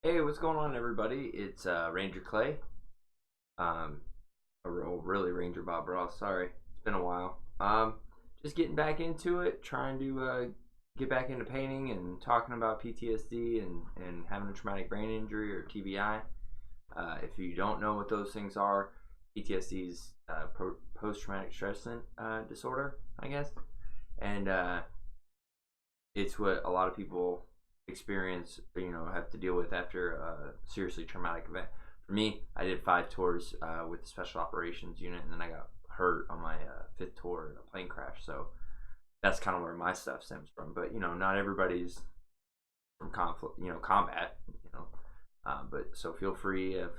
Hey, what's going on, everybody? It's Ranger Clay. Really Ranger Bob Ross. Sorry, it's been a while. Just getting back into it, trying to get back into painting and talking about PTSD and having a traumatic brain injury or TBI. If you don't know what those things are, PTSD is post-traumatic stress disorder, I guess, and it's what a lot of people experience, have to deal with after a seriously traumatic event. For me, I did 5 tours with the special operations unit, and then I got hurt on my 5th tour in a plane crash. So that's kind of where my stuff stems from. But not everybody's from combat. But so feel free if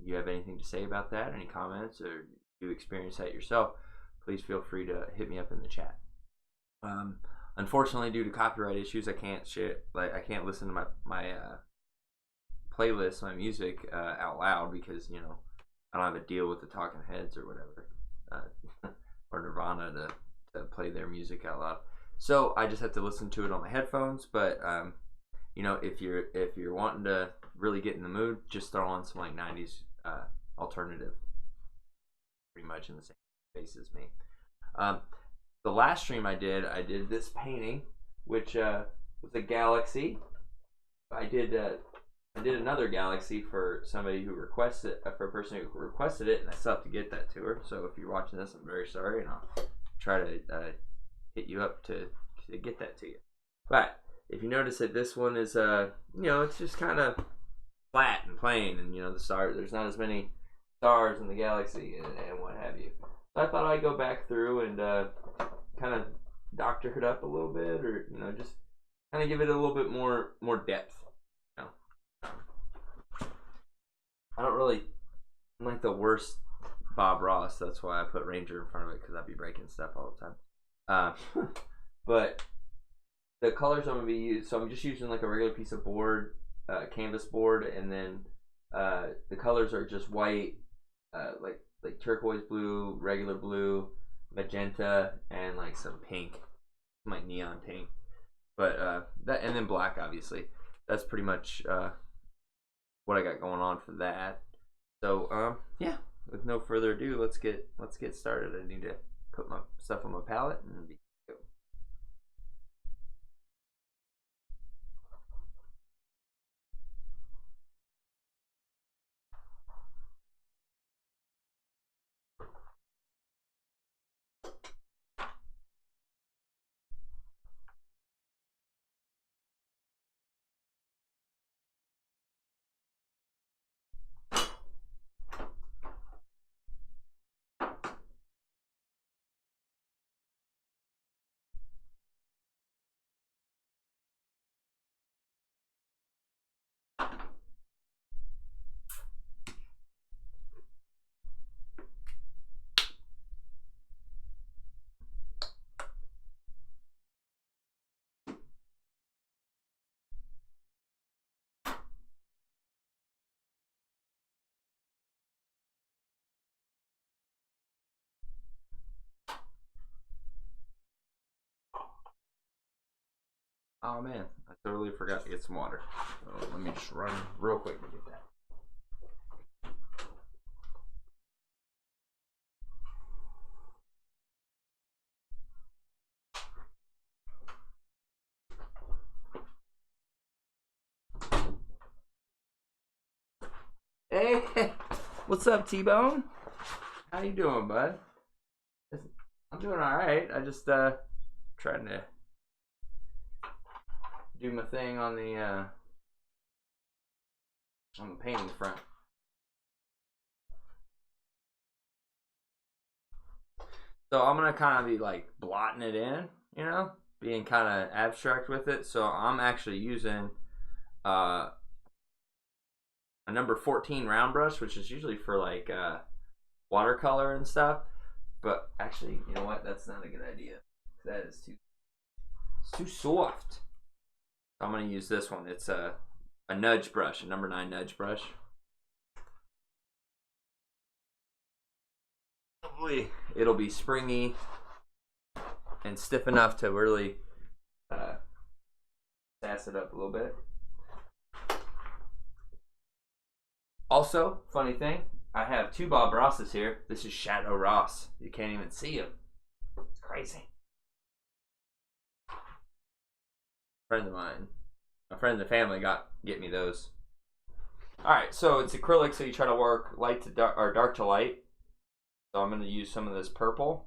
you have anything to say about that, any comments, or you experience that yourself. Please feel free to hit me up in the chat. Unfortunately, due to copyright issues, I can't I can't listen to my playlist, my music out loud because I don't have a deal with the Talking Heads or whatever, or Nirvana to play their music out loud. So I just have to listen to it on my headphones. But if you're wanting to really get in the mood, just throw on some like 90s alternative, pretty much in the same space as me. The last stream I did this painting, which was a galaxy. I did another galaxy for somebody who requested, for a person who requested it, and I still have to get that to her. So if you're watching this, I'm very sorry, and I'll try to hit you up to get that to you. But if you notice that this one is it's just kind of flat and plain, and the stars, there's not as many stars in the galaxy and what have you. So I thought I'd go back through and kind of doctor it up a little bit, or just kind of give it a little bit more depth. I don't really like the worst Bob Ross. That's why I put Ranger in front of it, because I'd be breaking stuff all the time. But the colors I'm gonna be using, so I'm just using like a regular piece of board, canvas board, and then the colors are just white, like turquoise blue, regular blue, magenta, and like some pink, like neon pink. But that, and then black, obviously. That's pretty much what I got going on for that. So yeah, with no further ado, let's get started. I need to put my stuff on my palette and be go. Oh man, I totally forgot to get some water. So let me just run real quick to get that. Hey, what's up, T-Bone? How you doing, bud? I'm doing all right. I just trying to do my thing on the painting front. So I'm gonna kind of be like blotting it in, being kind of abstract with it. So I'm actually using a number 14 round brush, which is usually for like watercolor and stuff. But actually, you know what? That's not a good idea. That is too soft. So I'm gonna use this one. It's a nudge brush, a number 9 nudge brush. Hopefully it'll be springy and stiff enough to really sass it up a little bit. Also, funny thing, I have two Bob Rosses here. This is Shadow Ross. You can't even see him. It's crazy. Friend of mine, my friends and family get me those. All right, so it's acrylic, so you try to work light to dark or dark to light. So I'm going to use some of this purple.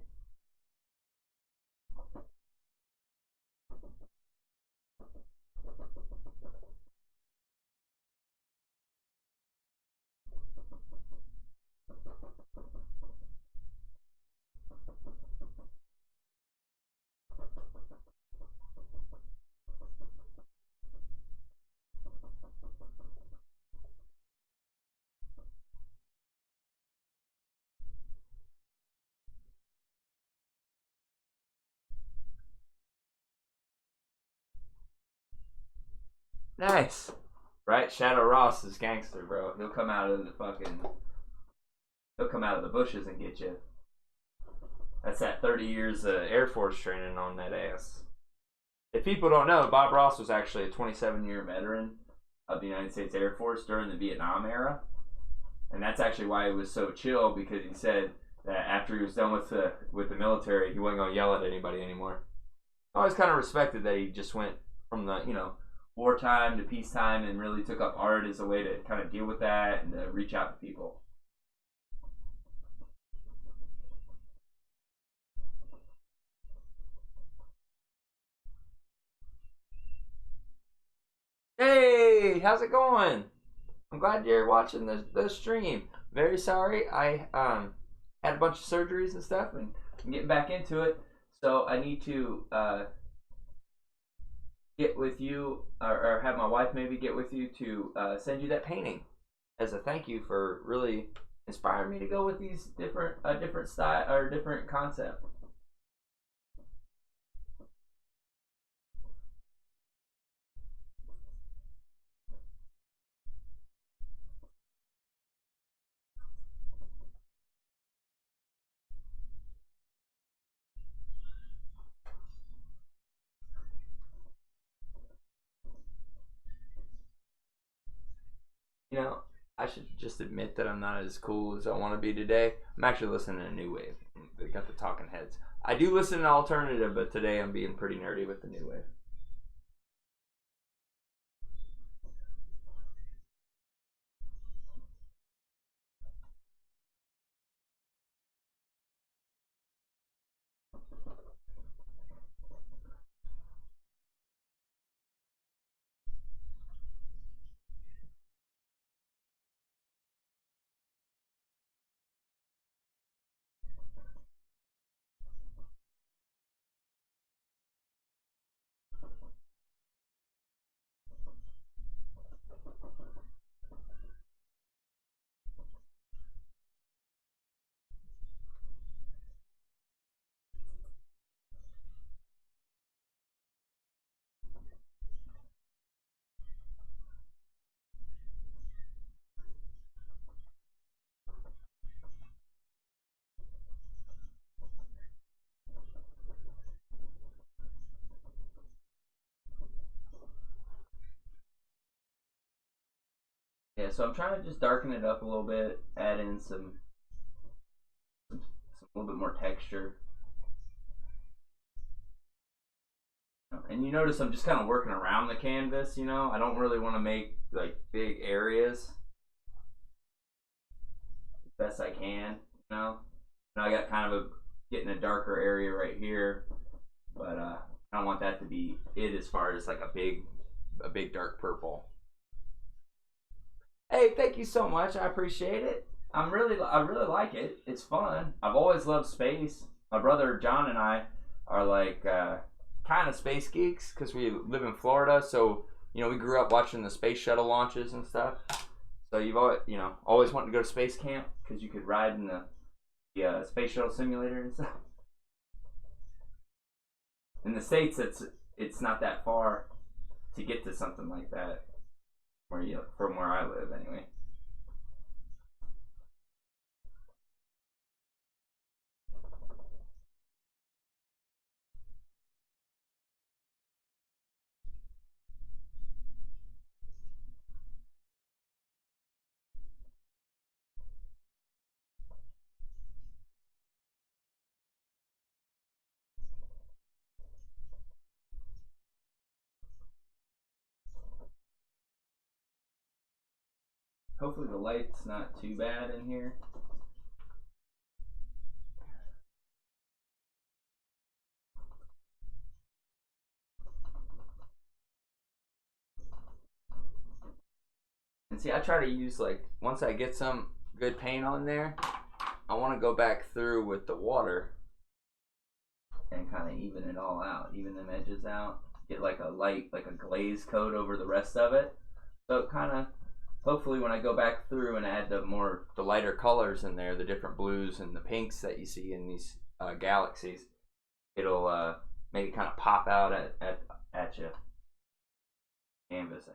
Nice. Right? Shadow Ross is gangster, bro. He'll come out of the bushes and get you. That's that 30 years of Air Force training on that ass. If people don't know, Bob Ross was actually a 27-year veteran of the United States Air Force during the Vietnam era. And that's actually why he was so chill, because he said that after he was done with the military, he wasn't going to yell at anybody anymore. I always kind of respected that he just went from the, wartime to peacetime and really took up art as a way to kind of deal with that and to reach out to people. Hey, how's it going? I'm glad you're watching the stream. Very sorry, I had a bunch of surgeries and stuff, and I'm getting back into it. So I need to get with you, or have my wife maybe get with you to send you that painting as a thank you for really inspiring me to go with these different style or different concept. You know, I should just admit that I'm not as cool as I want to be today. I'm actually listening to New Wave. They got the Talking Heads. I do listen to alternative, but today I'm being pretty nerdy with the New Wave. Yeah, so I'm trying to just darken it up a little bit, add in some a little bit more texture. And you notice I'm just kind of working around the canvas, I don't really want to make like big areas as best I can, And I got kind of getting a darker area right here, but I don't want that to be it as far as like a big dark purple. Hey, thank you so much. I appreciate it. I really like it. It's fun. I've always loved space. My brother John and I are like kind of space geeks because we live in Florida. So we grew up watching the space shuttle launches and stuff. So you've always wanted to go to space camp because you could ride in the space shuttle simulator and stuff. In the States, it's not that far to get to something like that. From where I live, anyway. hopefully the light's not too bad in here. And see, I try to use, like, once I get some good paint on there, I want to go back through with the water and kind of even it all out, even them edges out, get like a light, like a glaze coat over the rest of it. So it kind of, hopefully when I go back through and add the lighter colors in there, the different blues and the pinks that you see in these galaxies, it'll make it kind of pop out at you. Canvas.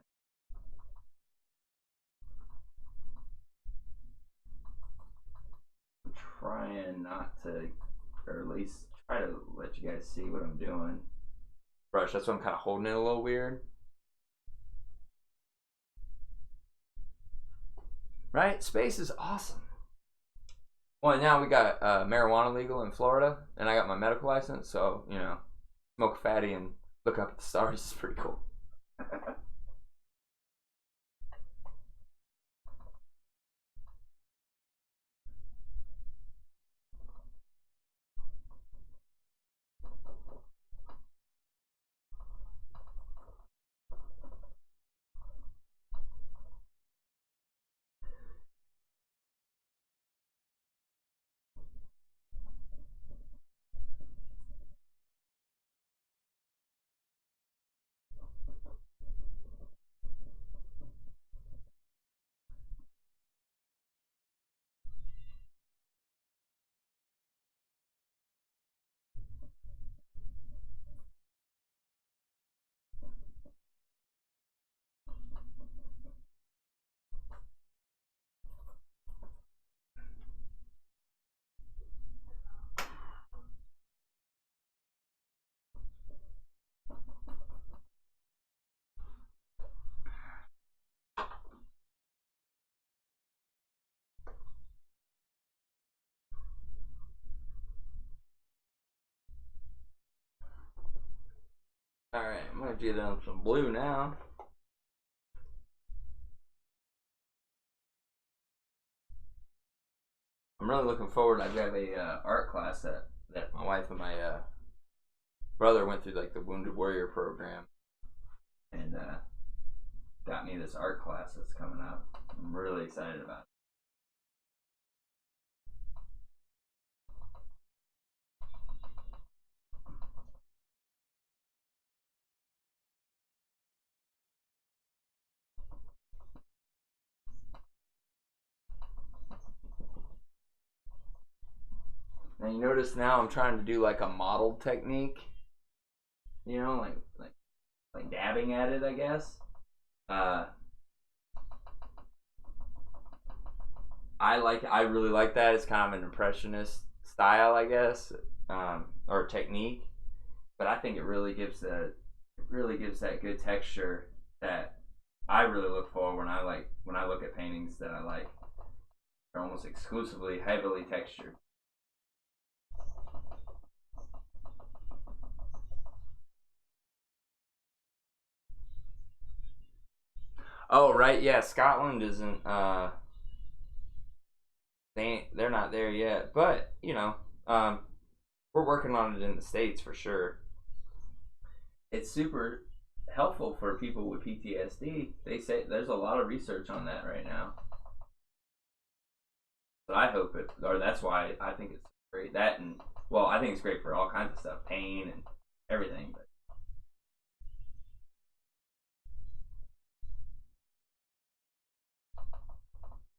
I'm trying not to, or at least try to let you guys see what I'm doing. Brush, that's why I'm kind of holding it a little weird. Right? Space is awesome. Well, now we got marijuana legal in Florida, and I got my medical license, so, you know, smoke a fatty and look up at the stars is pretty cool. Alright, I'm going to do them some blue now. I'm really looking forward. I've got a art class that my wife and my brother went through, like the Wounded Warrior program, and got me this art class that's coming up. I'm really excited about it. Now you notice now I'm trying to do like a modeled technique, you know, like dabbing at it, I guess. I really like that. It's kind of an impressionist style, I guess, or technique. But I think it really gives that good texture that I really look for when I look at paintings that I like. They're almost exclusively heavily textured. Oh right, yeah. Scotland isn't. They're not there yet, but you know, we're working on it in the States for sure. It's super helpful for people with PTSD. They say there's a lot of research on that right now. But I hope it, or that's why I think it's great. That and well, I think it's great for all kinds of stuff, pain and everything. But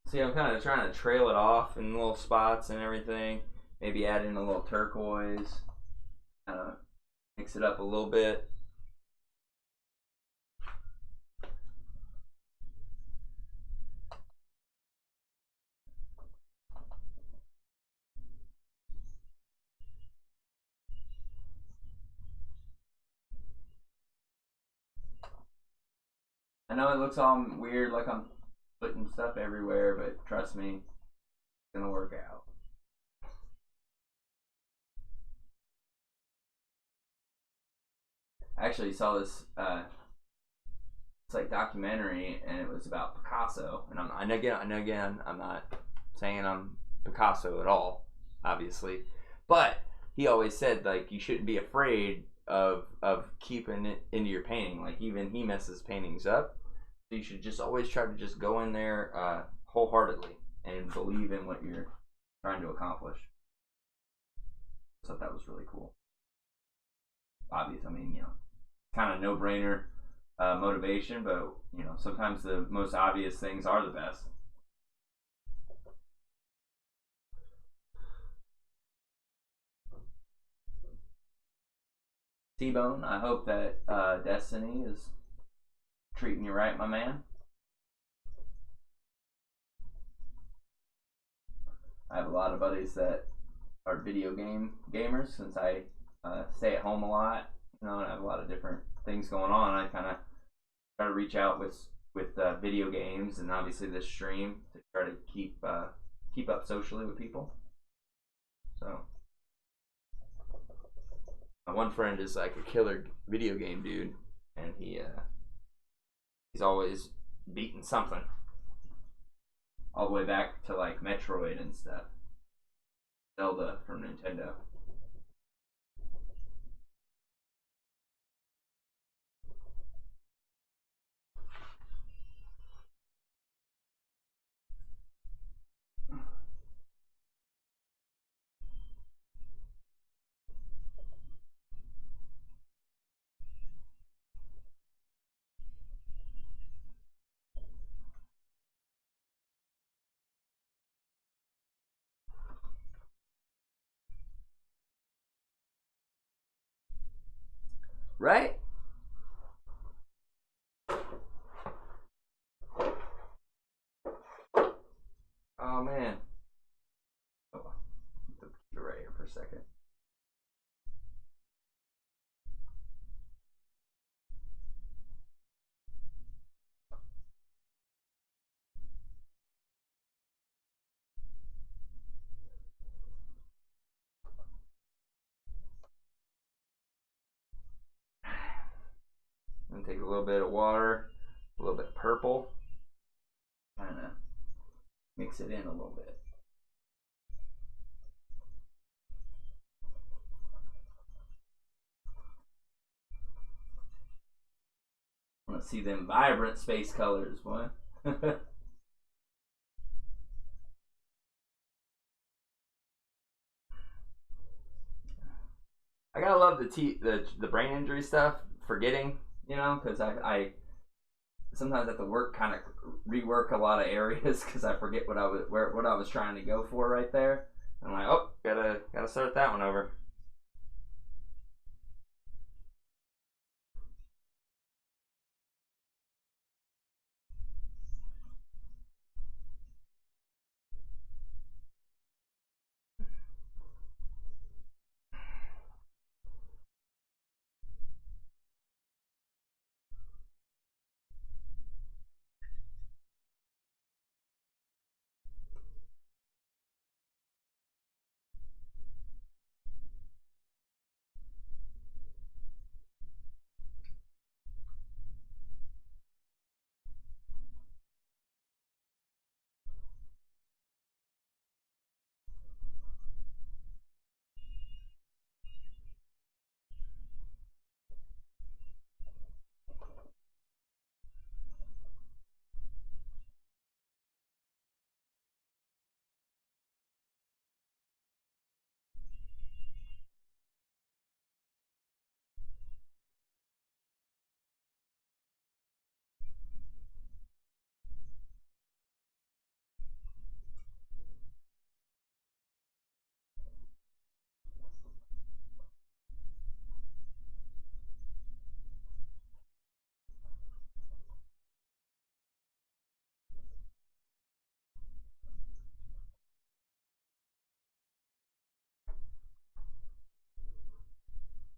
see, I'm kind of trying to trail it off in little spots and everything. Maybe add in a little turquoise, kind of mix it up a little bit. I know it looks all weird, like I'm putting stuff everywhere, but trust me, it's gonna work out. I actually saw this like documentary, and it was about Picasso. And again, I'm not saying I'm Picasso at all, obviously, but he always said like you shouldn't be afraid of keeping it into your painting. Like even he messes paintings up, so you should just always try to just go in there wholeheartedly and believe in what you're trying to accomplish. I thought that was really cool. Obvious, I mean, kind of no brainer motivation, but sometimes the most obvious things are the best. T-Bone, I hope that Destiny is treating you right, my man. I have a lot of buddies that are video game gamers since I stay at home a lot, and I have a lot of different things going on. I kind of try to reach out with video games and obviously this stream to try to keep up socially with people. So my one friend is like a killer video game dude, and he's always beating something, all the way back to like Metroid and stuff, Zelda from Nintendo. Right? Oh man. Oh, keep it right here for a second. I'm gonna take a little bit of water, a little bit of purple, kind of mix it in a little bit. I want to see them vibrant space colors, boy. I gotta love the brain injury stuff, forgetting, because I sometimes have to kind of rework a lot of areas because I forget what I was trying to go for right there. I'm like, oh, gotta start that one over.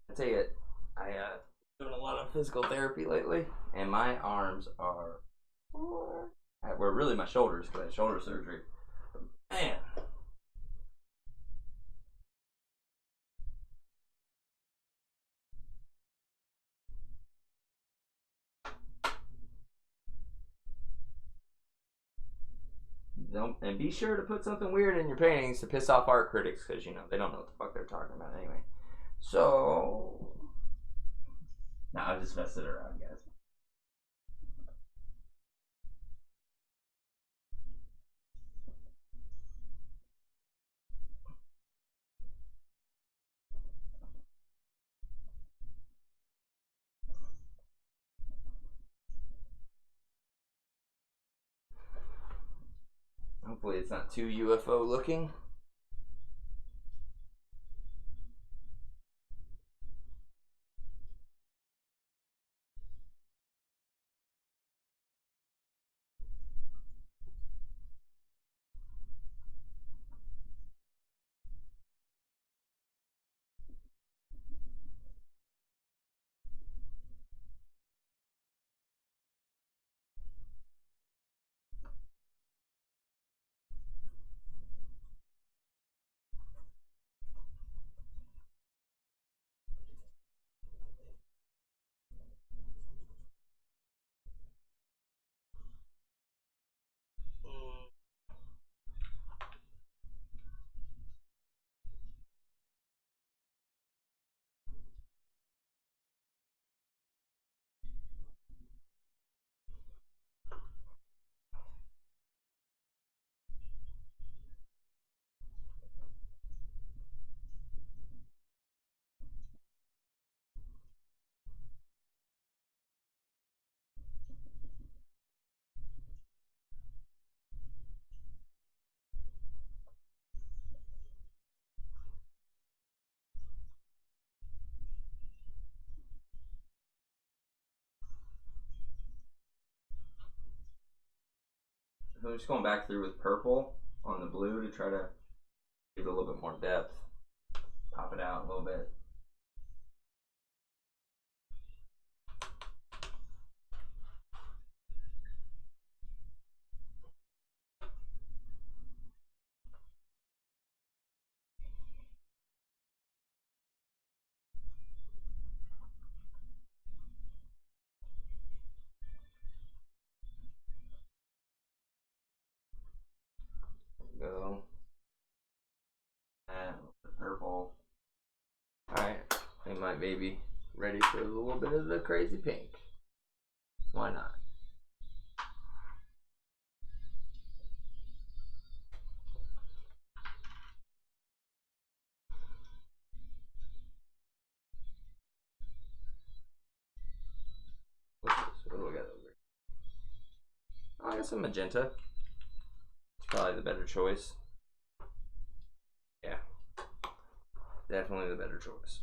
I tell you, I doing a lot of physical therapy lately, and my arms are sore. Well, really my shoulders because I had shoulder surgery. Man, don't, and be sure to put something weird in your paintings to piss off art critics, because you know they don't know what the fuck they're talking about anyway. So, no, I'm just messing around, guys. Hopefully, it's not too UFO looking. So I'm just going back through with purple on the blue to try to give it a little bit more depth. Pop it out a little bit. Go. And purple. Alright, I think my baby ready for a little bit of the crazy pink. Why not? What's this? What do we got over here? Oh, I got some magenta. It's probably the better choice. Yeah. Definitely the better choice.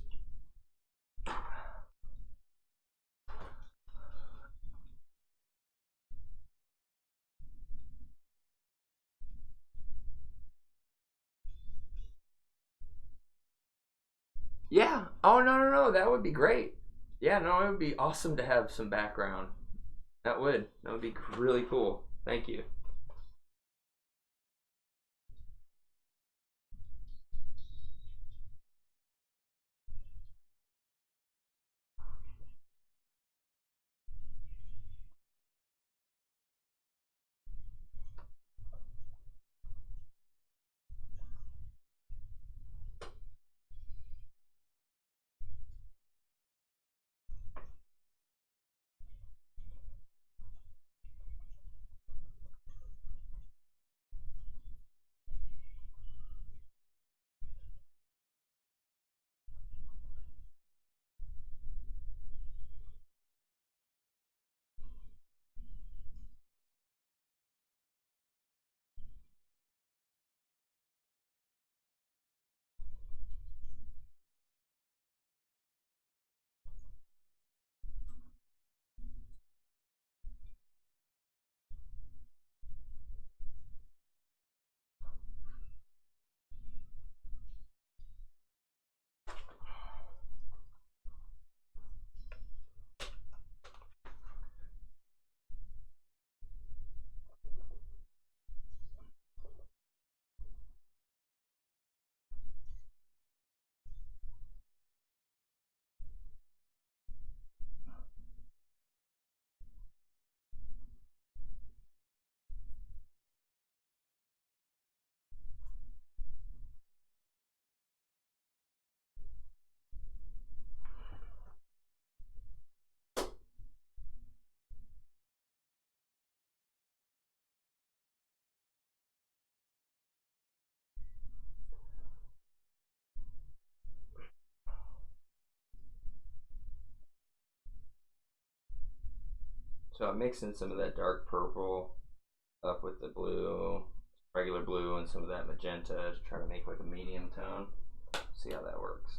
Yeah. Oh, no. That would be great. Yeah, no, it would be awesome to have some background. That would. That would be really cool. Thank you. So I'm mixing some of that dark purple up with the blue, regular blue, and some of that magenta to try to make like a medium tone. See how that works.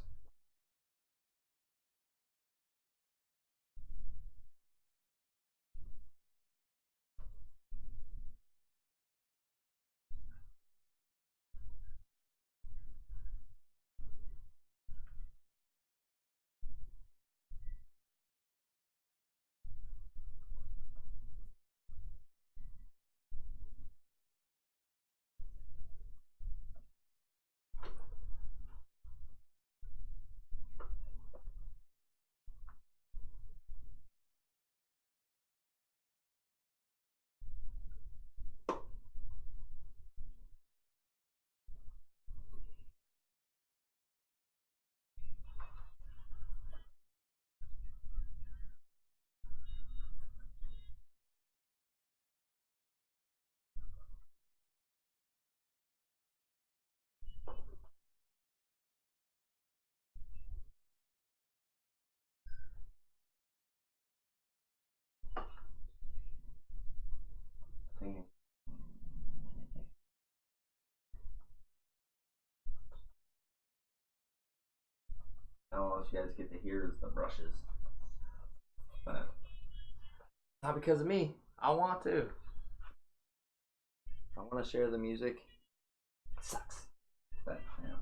All you guys get to hear is the brushes. But not because of me. I want to. I want to share the music. It sucks. But, you know.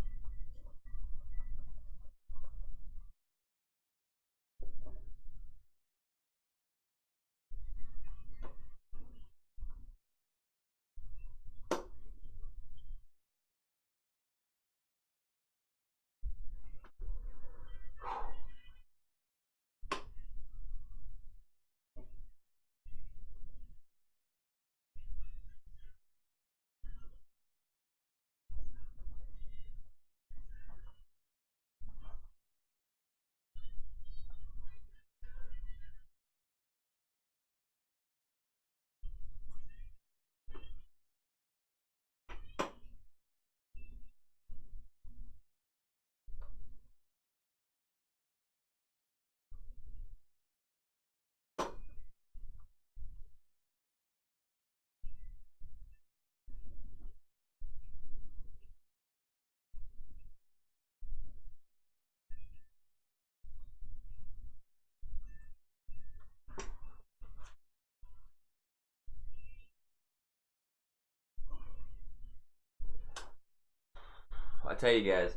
I tell you guys,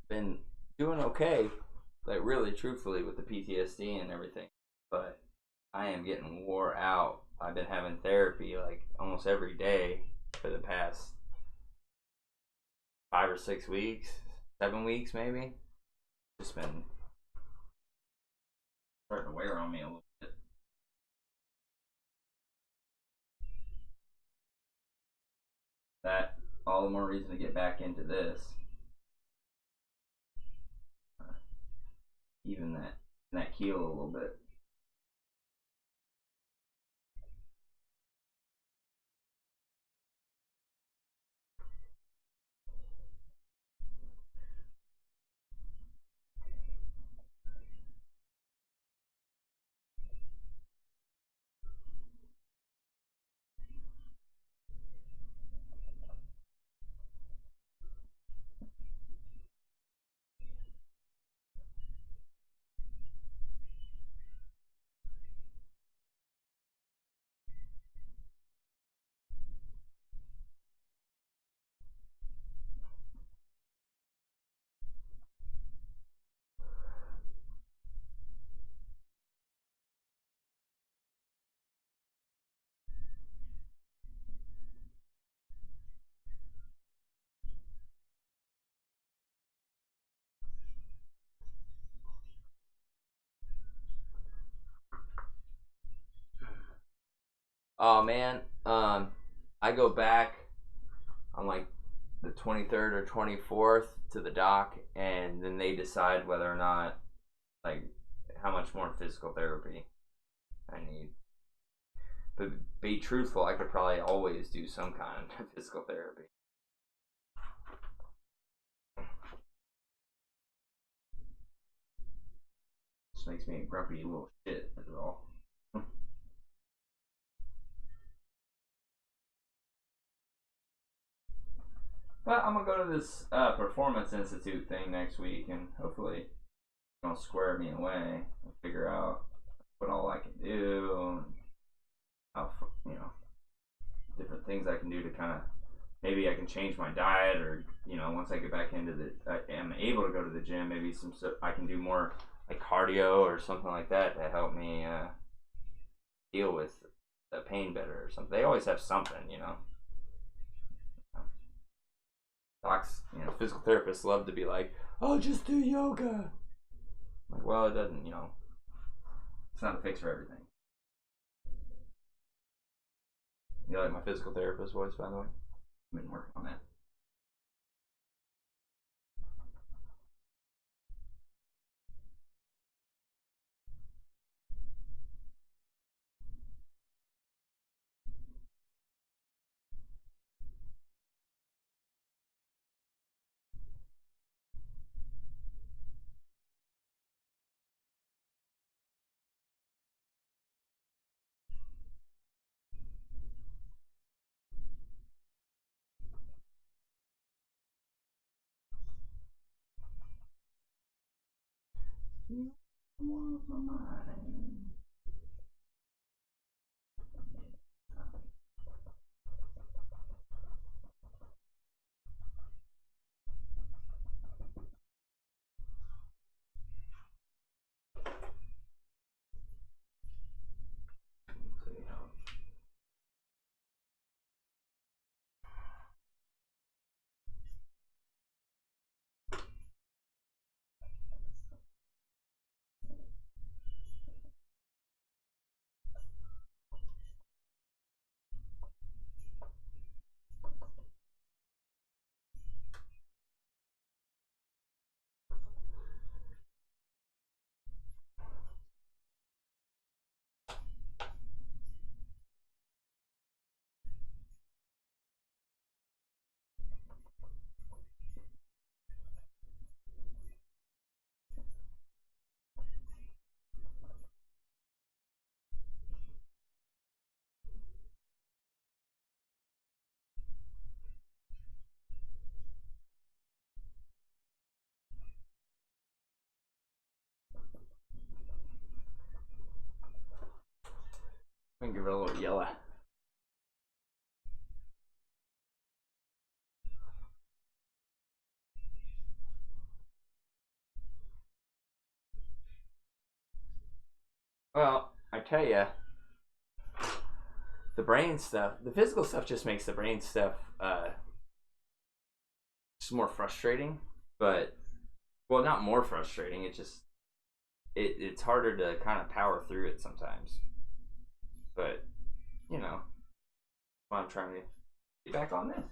been doing okay, like really truthfully with the PTSD and everything, but I am getting wore out. I've been having therapy like almost every day for the past 5 or 6 weeks, 7 weeks maybe. Just been starting to wear on me a little bit. That all the more reason to get back into this. Even that keel a little bit. Oh man, I go back on like the 23rd or 24th to the doc, and then they decide whether or not, like, how much more physical therapy I need. But be truthful, I could probably always do some kind of physical therapy. Just makes me a grumpy little shit, is all. But I'm gonna go to this performance institute thing next week, and hopefully it'll square me away and figure out what all I can do, and how different things I can do to kind of maybe I can change my diet, or once I get back into I'm able to go to the gym, maybe I can do more like cardio or something like that to help me deal with the pain better or something. They always have something. Docs, physical therapists love to be like, "Oh, just do yoga." I'm like, well, it doesn't, it's not a fix for everything. You like my physical therapist voice, by the way? I've been working on that. You want my mind. I can give it a little yellow. Well, I tell you, the brain stuff, the physical stuff just makes the brain stuff just more frustrating. But, well, not more frustrating. It just, it's harder to kind of power through it sometimes. But, I'm trying to get back on this.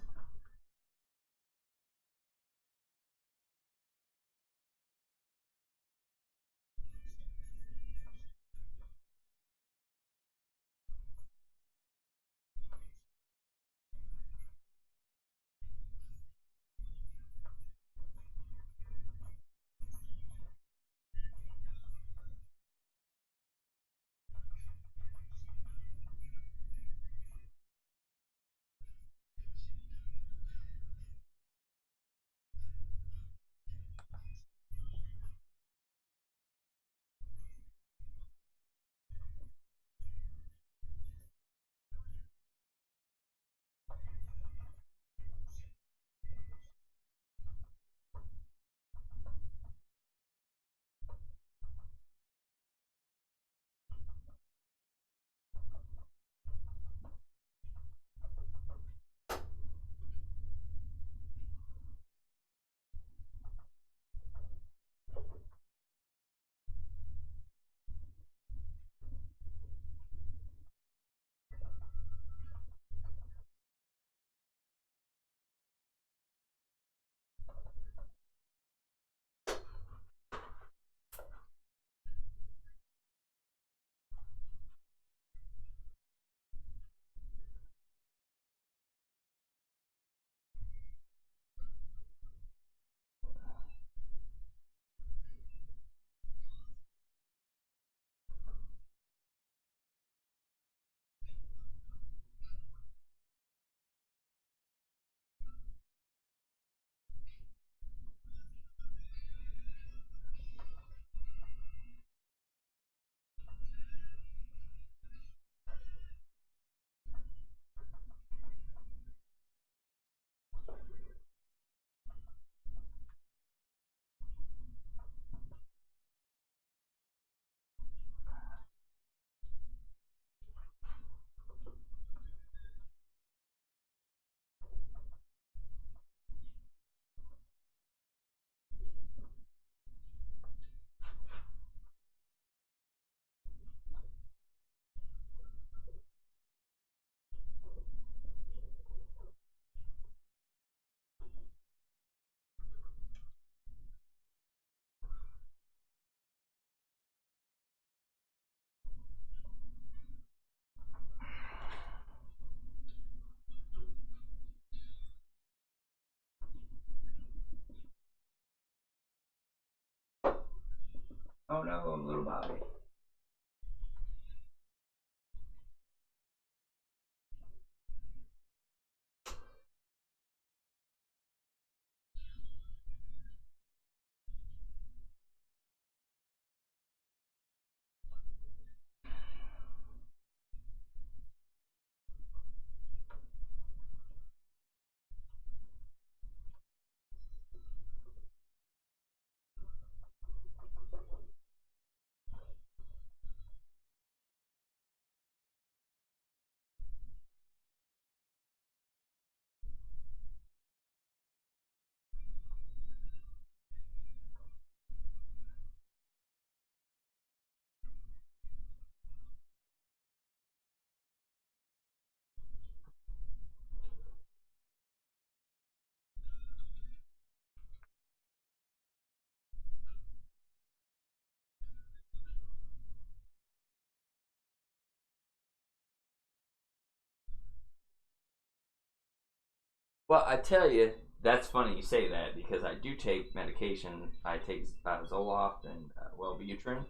Well, I tell you, that's funny you say that because I do take medication. I take Zoloft and Wellbutrin,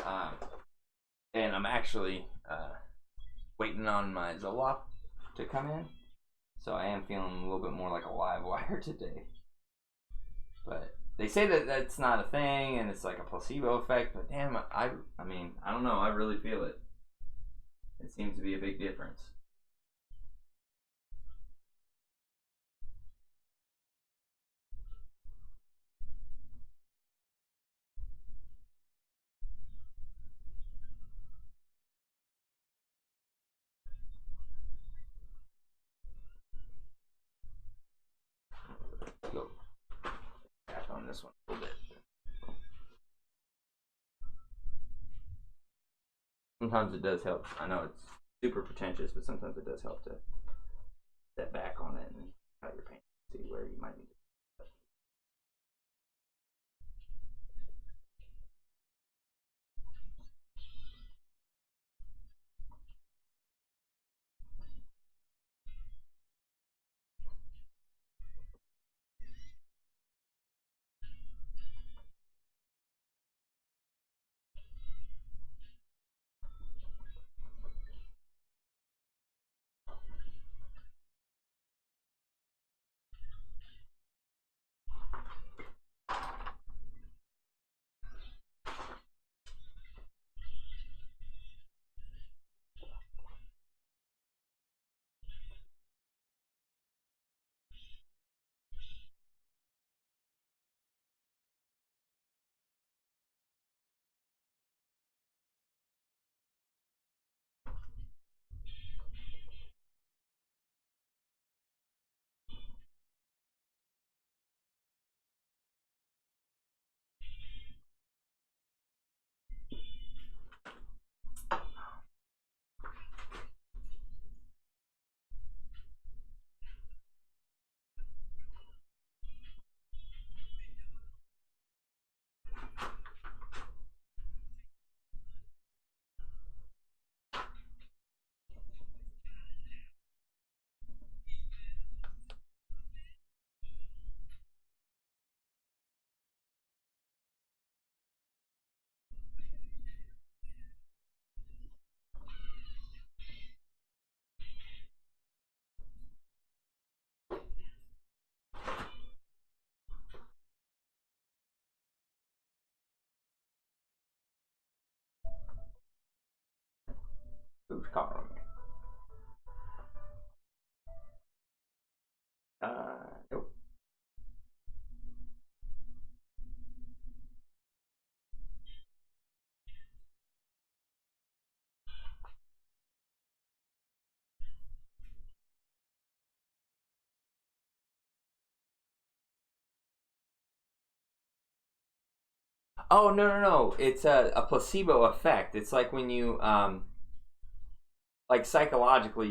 uh, and I'm actually waiting on my Zoloft to come in. So I am feeling a little bit more like a live wire today. But they say that that's not a thing and it's like a placebo effect. But damn, I mean, I don't know. I really feel it. It seems to be a big difference. Go back on this one a little bit. Sometimes it does help. I know it's super pretentious, but sometimes it does help to step back on it and cut your pain, see where you might need to. Who's calling me? Nope. Oh no no no! It's a placebo effect. It's like when you like psychologically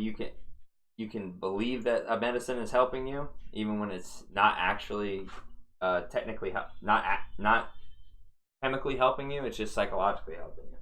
you can believe that a medicine is helping you even when it's not actually technically not chemically helping you. It's just psychologically helping you.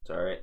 It's all right.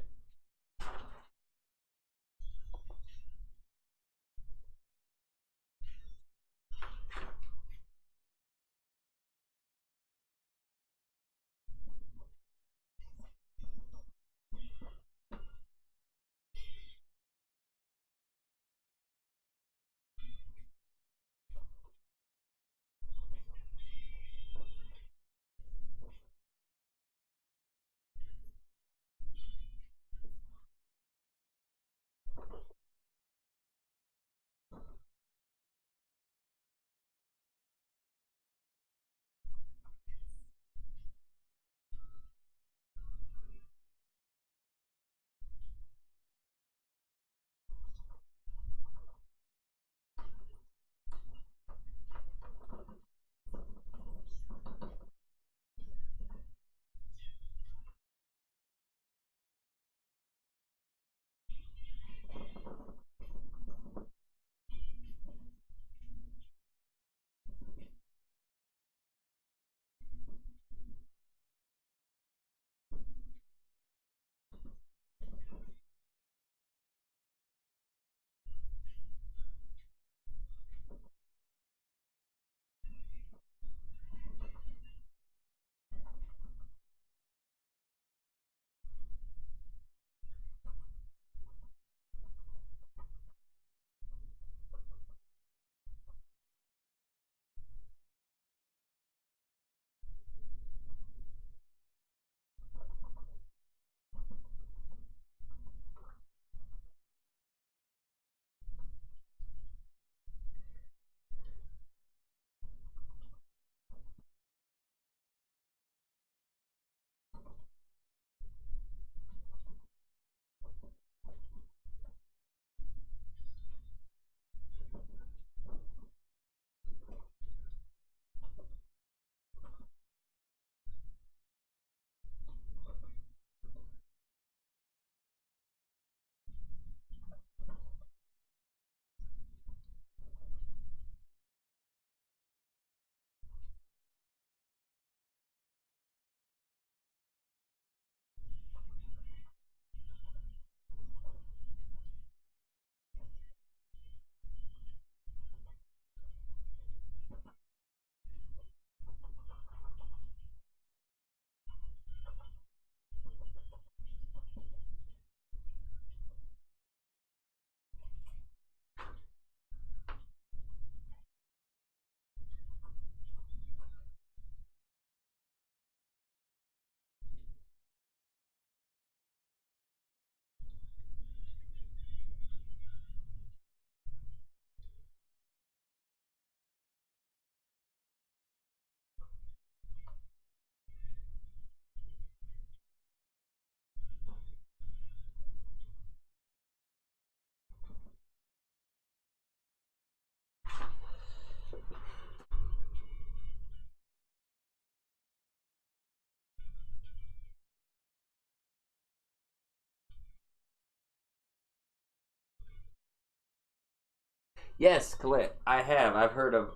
Yes, Colette, I have. I've heard of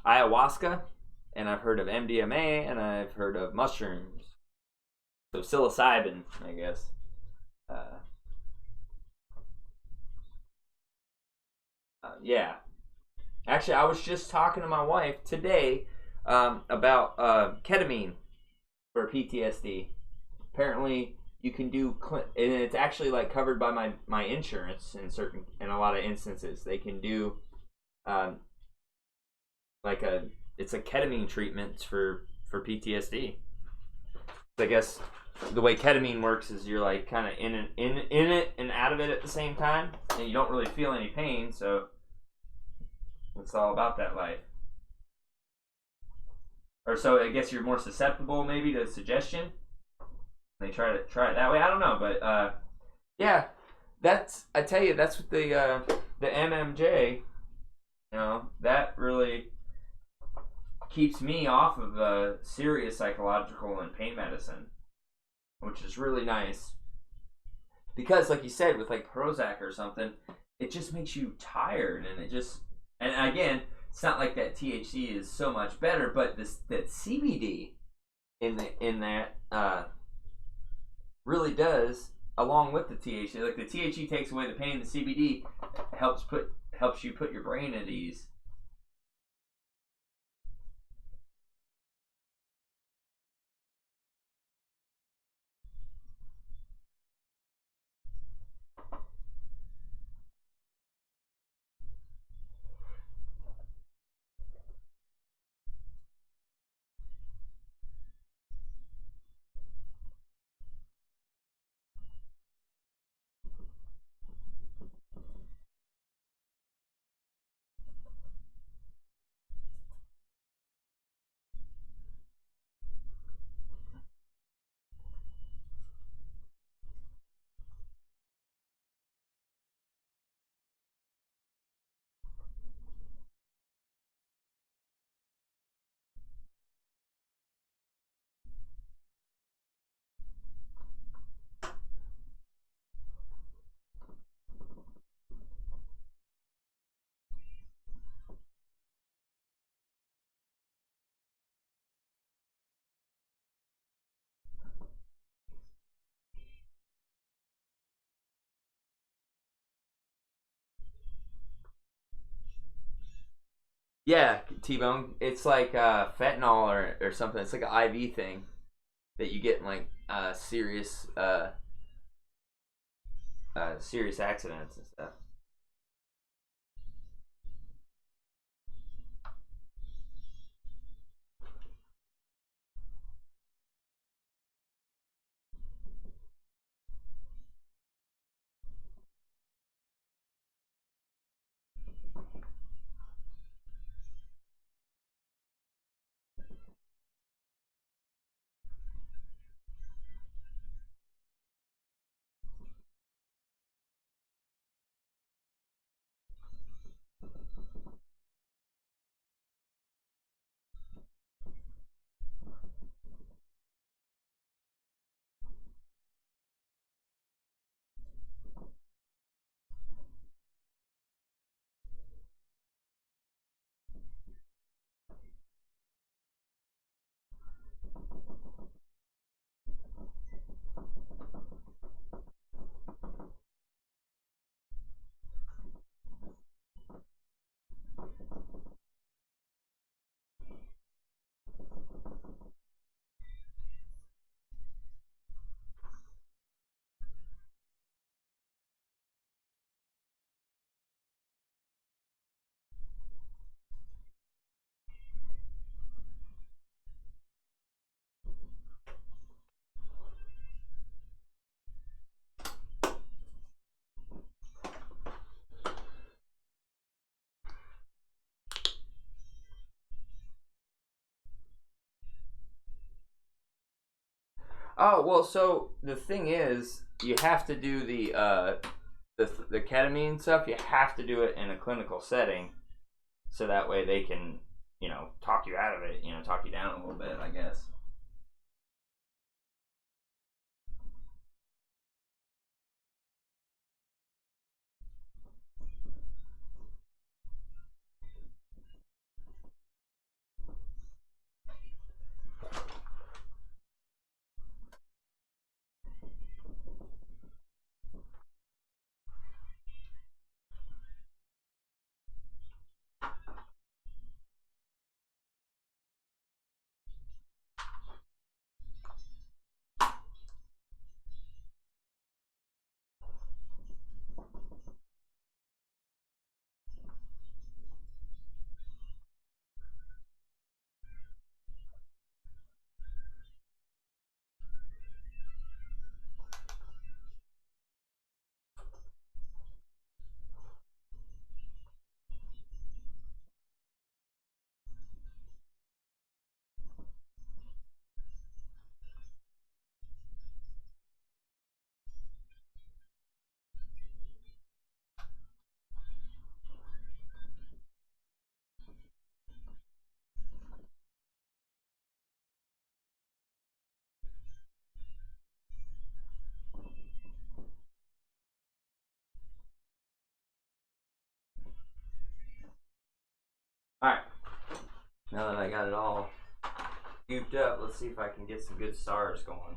ayahuasca, and I've heard of MDMA, and I've heard of mushrooms. So psilocybin, I guess. Uh, yeah. Actually, I was just talking to my wife today about ketamine for PTSD. Apparently, you can do, and it's actually like covered by my insurance in a lot of instances. They can do um, like it's a ketamine treatment for PTSD. I guess the way ketamine works is you're like kind of in it and out of it at the same time, and you don't really feel any pain. So it's all about that life. Or so I guess you're more susceptible maybe to suggestion. They try it that way. I don't know, but yeah, that's I tell you that's what the MMJ, that really keeps me off of serious psychological and pain medicine, which is really nice. Because, like you said, with like Prozac or something, it just makes you tired, and again, it's not like that THC is so much better, but that CBD in that really does, along with the THC. Like the THC takes away the pain, the CBD helps you put your brain at ease. Yeah, T-bone. It's like fentanyl or something. It's like an IV thing that you get in like serious accidents and stuff. Oh well, so the thing is, you have to do the ketamine stuff. You have to do it in a clinical setting, so that way they can talk you out of it. Talk you down a little bit, I guess. Now that I got it all gooped up, let's see if I can get some good stars going.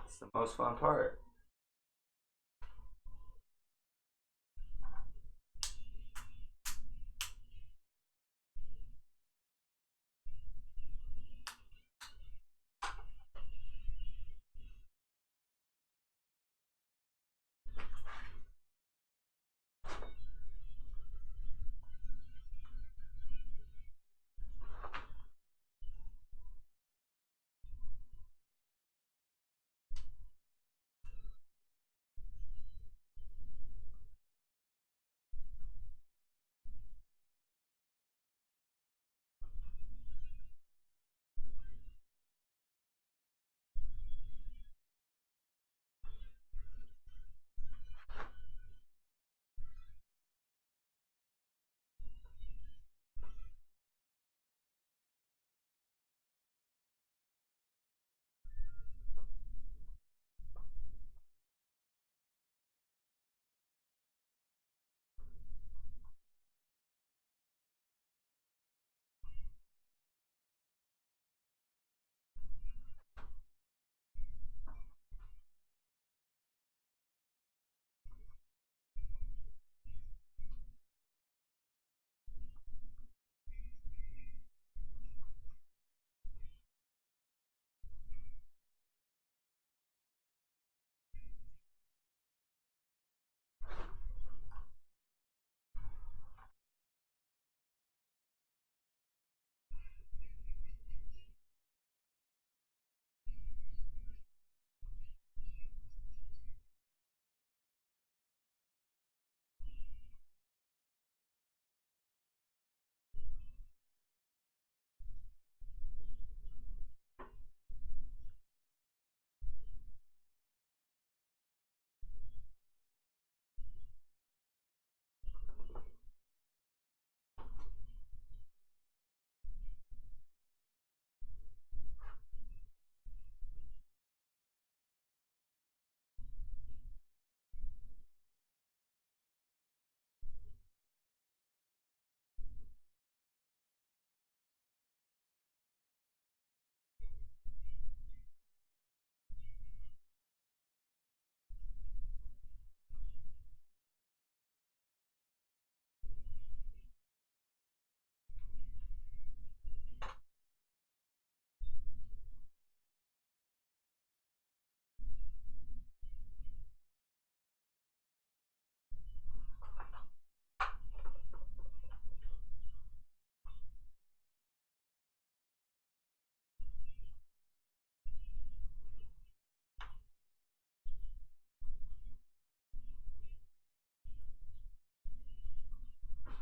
It's the most fun part.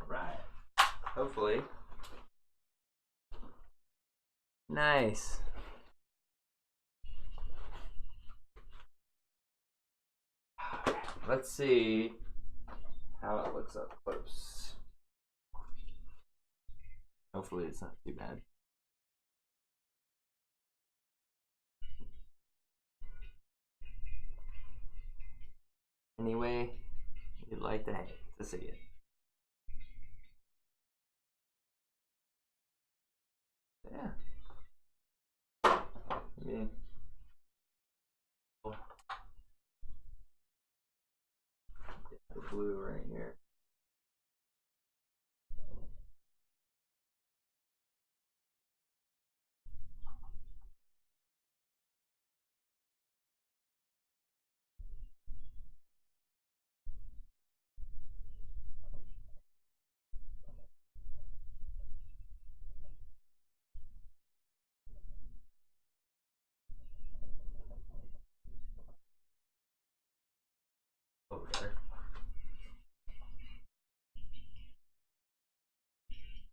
Right. Hopefully. Nice. Let's see how it looks up close. Hopefully it's not too bad. Anyway, you'd like to see it. Yeah. I mean, the blue right here. Over there.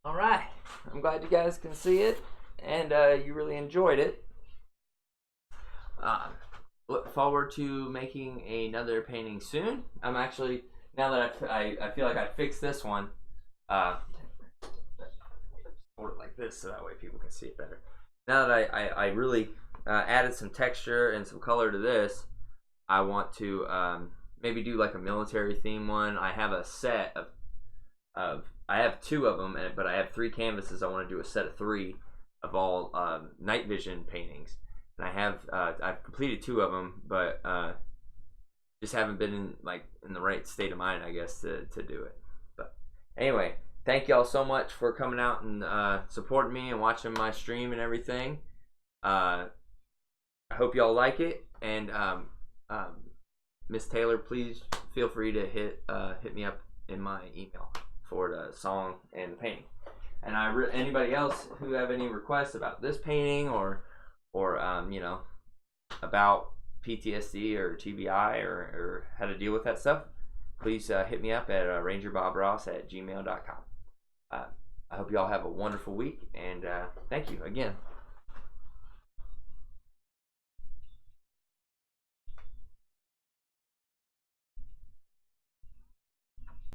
All right. I'm glad you guys can see it, and you really enjoyed it. Um, look forward to making another painting soon. I'm actually, now that I feel like I fixed this one, hold it like this so that way people can see it better. Now that I really added some texture and some color to this, I want to maybe do like a military theme one. I have a set of I have 2 of them, but I have 3 canvases. I want to do a set of 3 of all night vision paintings, and I've completed 2 of them, but just haven't been in the right state of mind, I guess, to do it. But anyway, thank y'all so much for coming out and supporting me and watching my stream and everything. I hope y'all like it, and Miss Taylor, please feel free to hit me up in my email for the song and the painting. And anybody else who have any requests about this painting or you know, about PTSD or TBI or how to deal with that stuff, please hit me up at rangerbobross@gmail.com. I hope you all have a wonderful week, and thank you again.